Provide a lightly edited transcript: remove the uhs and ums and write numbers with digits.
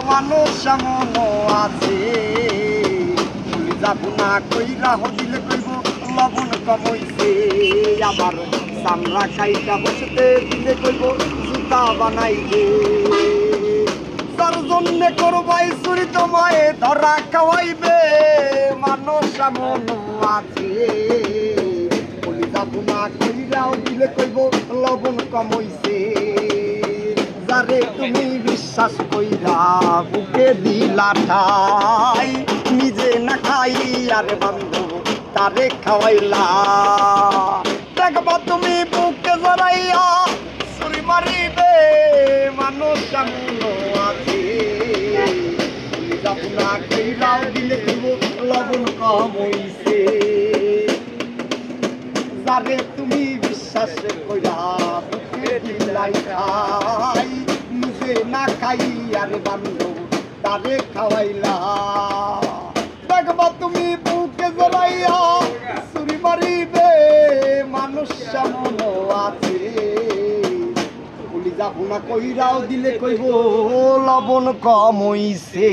মানুষ এমন আছে যাব না কইরা হদিলে কইব লবণ কমইছে আবার চামড়া খাইটা বসতে দিলে কইব জুতা বানাইবে তার জন্যে করবাই চুরি তোমায় ধরা খাওয়াইবে মানুষ এমন আছে যাব না কইরাও দিলে কইব লবণ কমইছে যারে তুমি বিশ্বাস কইরা বুকে দিলা ঠাই নিজে না খাই আরে বন্ধু তারে খাওয়াইলা দেখবা তুমি বুকে জড়াইয়া ছুরি মারিবে মানুষ এমন আছে যাব না কইরাও দিলে কইব লবণ কমইছে যারে তুমি বিশ্বাস কইরা বুকে দিলাই খাই নিজে না খাই আরে বান্ধব তারে খাওয়াইলা দেখবা তুমি বুকে জড়াইয়া ছুরি মারিবে মানুষ এমন আছে বলি যাব না কইরাও দিলে কইব লবণ কম হইছে।